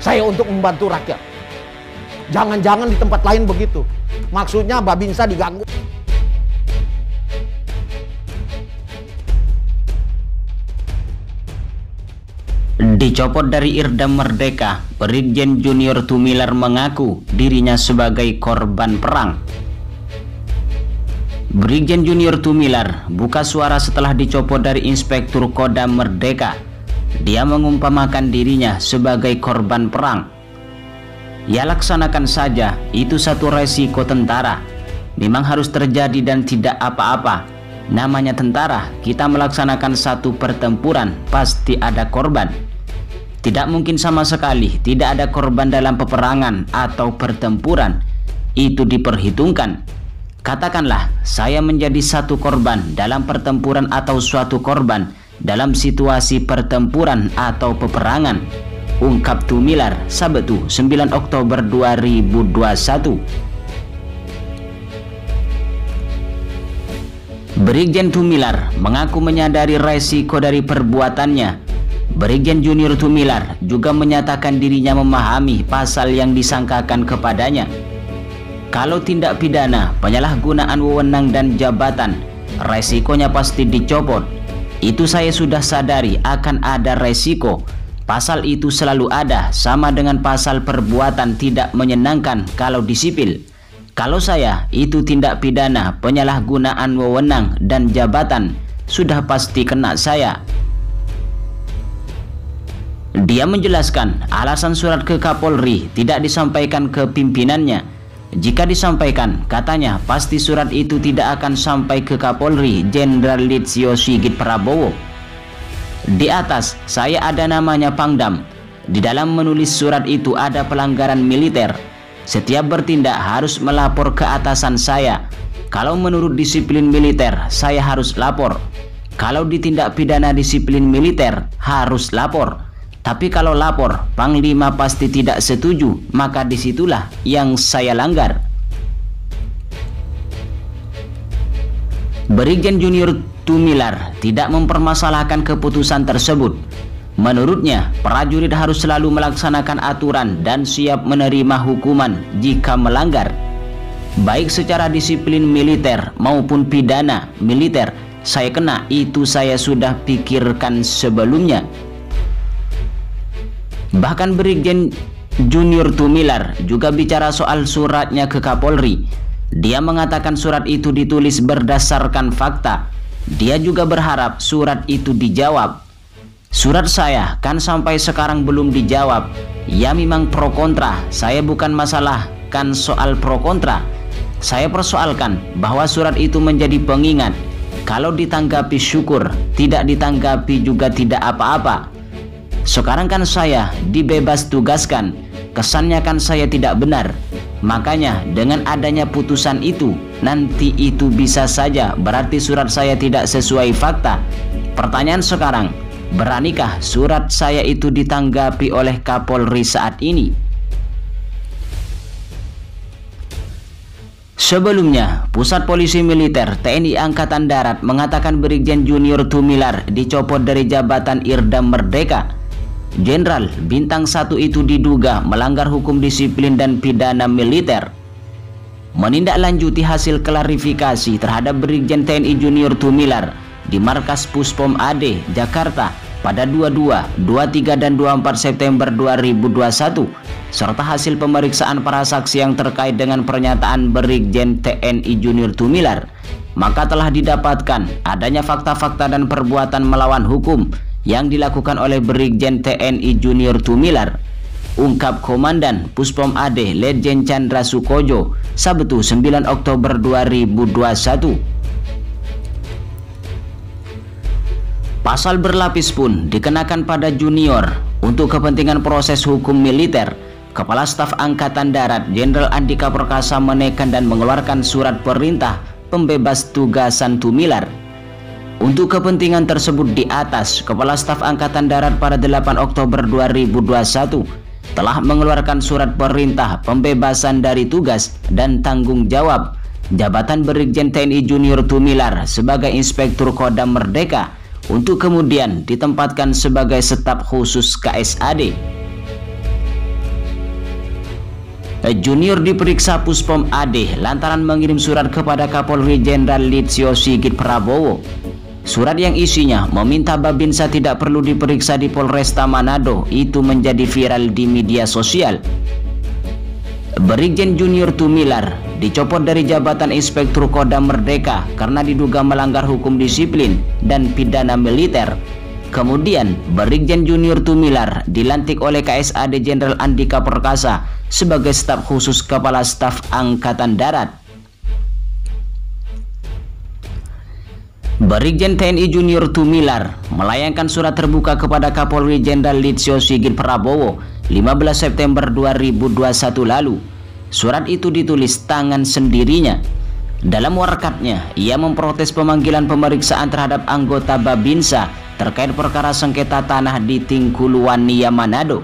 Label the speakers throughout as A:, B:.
A: Saya untuk membantu rakyat. Jangan-jangan di tempat lain begitu. Maksudnya Babinsa diganggu.
B: Dicopot dari Irian Merdeka, Brigjen Junior Tumilar mengaku dirinya sebagai korban perang. Brigjen Junior Tumilar buka suara setelah dicopot dari Inspektur Kodam Merdeka. Dia mengumpamakan dirinya sebagai korban perang. Ya laksanakan saja, itu satu resiko tentara. Memang harus terjadi dan tidak apa-apa. Namanya tentara, kita melaksanakan satu pertempuran, pasti ada korban. Tidak mungkin sama sekali tidak ada korban dalam peperangan atau pertempuran. Itu diperhitungkan. Katakanlah saya menjadi satu korban dalam pertempuran atau suatu korban dalam situasi pertempuran atau peperangan, ungkap Tumilar Sabtu 9 Oktober 2021. Brigjen Tumilar mengaku menyadari resiko dari perbuatannya. Brigjen Junior Tumilar juga menyatakan dirinya memahami pasal yang disangkakan kepadanya. Kalau tindak pidana penyalahgunaan wewenang dan jabatan, resikonya pasti dicopot. Itu saya sudah sadari akan ada resiko. Pasal itu selalu ada, sama dengan pasal perbuatan tidak menyenangkan kalau di sipil. Kalau saya itu tindak pidana penyalahgunaan wewenang dan jabatan, sudah pasti kena saya. Dia menjelaskan alasan surat ke Kapolri tidak disampaikan ke pimpinannya. Jika disampaikan, katanya pasti surat itu tidak akan sampai ke Kapolri Jenderal Listio Sigit Prabowo. Di atas saya ada namanya Pangdam. Di dalam menulis surat itu ada pelanggaran militer. Setiap bertindak harus melapor ke atasan saya. Kalau menurut disiplin militer, saya harus lapor. Kalau ditindak pidana disiplin militer, harus lapor. Tapi kalau lapor, Panglima pasti tidak setuju, maka disitulah yang saya langgar. Brigjen Junior Tumilar tidak mempermasalahkan keputusan tersebut. Menurutnya, prajurit harus selalu melaksanakan aturan dan siap menerima hukuman jika melanggar. Baik secara disiplin militer maupun pidana militer, saya kena, itu saya sudah pikirkan sebelumnya. Bahkan Brigjen Junior Tumilar juga bicara soal suratnya ke Kapolri. Dia mengatakan surat itu ditulis berdasarkan fakta. Dia juga berharap surat itu dijawab. Surat saya kan sampai sekarang belum dijawab. Ya memang pro kontra, saya bukan masalah kan soal pro kontra. Saya persoalkan bahwa surat itu menjadi pengingat. Kalau ditanggapi syukur, tidak ditanggapi juga tidak apa-apa. Sekarang kan saya dibebas tugaskan, kesannya kan saya tidak benar. Makanya dengan adanya putusan itu, nanti itu bisa saja berarti surat saya tidak sesuai fakta. Pertanyaan sekarang, beranikah surat saya itu ditanggapi oleh Kapolri saat ini? Sebelumnya, Pusat Polisi Militer TNI Angkatan Darat mengatakan Brigjen Junior Tumilar dicopot dari jabatan Irian Merdeka. Jenderal Bintang 1 itu diduga melanggar hukum disiplin dan pidana militer. Menindaklanjuti hasil klarifikasi terhadap Brigjen TNI Junior Tumilar di Markas Puspom AD Jakarta pada 22, 23 dan 24 September 2021 serta hasil pemeriksaan para saksi yang terkait dengan pernyataan Brigjen TNI Junior Tumilar, maka telah didapatkan adanya fakta-fakta dan perbuatan melawan hukum yang dilakukan oleh Brigjen TNI Junior Tumilar, ungkap Komandan Puspom AD Letjen Chandra Sukojo Sabtu 9 Oktober 2021. Pasal berlapis pun dikenakan pada junior untuk kepentingan proses hukum militer. Kepala Staf Angkatan Darat Jenderal Andika Perkasa menekan dan mengeluarkan surat perintah pembebas tugasan Tumilar. Untuk kepentingan tersebut di atas, Kepala Staf Angkatan Darat pada 8 Oktober 2021 telah mengeluarkan surat perintah pembebasan dari tugas dan tanggung jawab jabatan Brigjen TNI Junior Tumilar sebagai Inspektur Kodam Merdeka untuk kemudian ditempatkan sebagai staf khusus KSAD. Junior diperiksa Puspom AD lantaran mengirim surat kepada Kapolri Jenderal Listio Sigit Prabowo. Surat yang isinya meminta Babinsa tidak perlu diperiksa di Polresta Manado itu menjadi viral di media sosial. Brigjen Junior Tumilar dicopot dari jabatan Inspektur Kodam Merdeka karena diduga melanggar hukum disiplin dan pidana militer. Kemudian, Brigjen Junior Tumilar dilantik oleh KSAD Jenderal Andika Perkasa sebagai staf khusus Kepala Staf Angkatan Darat. Brigjen TNI Junior Tumilar melayangkan surat terbuka kepada Kapolri Jenderal Listio Sigit Prabowo 15 September 2021 lalu. Surat itu ditulis tangan sendirinya. Dalam warakatnya, ia memprotes pemanggilan pemeriksaan terhadap anggota Babinsa terkait perkara sengketa tanah di Tingkuluan Nia Manado.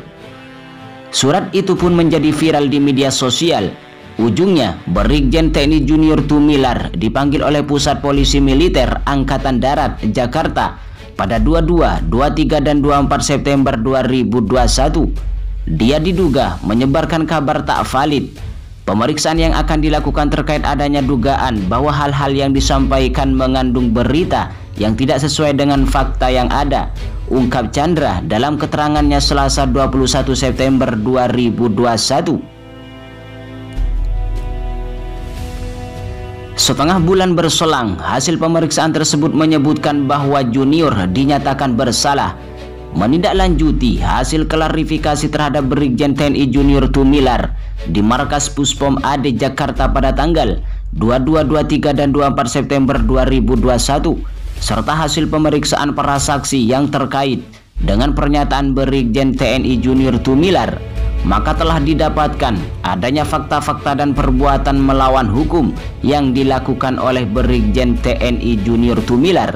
B: Surat itu pun menjadi viral di media sosial. Ujungnya, Brigjen TNI Junior Tumilar dipanggil oleh Pusat Polisi Militer Angkatan Darat Jakarta pada 22, 23, dan 24 September 2021. Dia diduga menyebarkan kabar tak valid. Pemeriksaan yang akan dilakukan terkait adanya dugaan bahwa hal-hal yang disampaikan mengandung berita yang tidak sesuai dengan fakta yang ada, ungkap Chandra dalam keterangannya Selasa 21 September 2021. Setengah bulan berselang, hasil pemeriksaan tersebut menyebutkan bahwa Junior dinyatakan bersalah. Menindaklanjuti hasil klarifikasi terhadap Brigjen TNI Junior Tumilar di Markas Puspom AD Jakarta pada tanggal 22, 23, dan 24 September 2021 serta hasil pemeriksaan para saksi yang terkait dengan pernyataan Brigjen TNI Junior Tumilar, maka telah didapatkan adanya fakta-fakta dan perbuatan melawan hukum yang dilakukan oleh Brigjen TNI Junior Tumilar,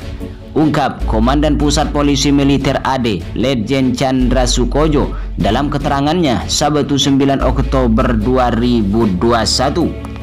B: ungkap Komandan Pusat Polisi Militer AD Letjen Chandra Sukojo dalam keterangannya Sabtu 9 Oktober 2021.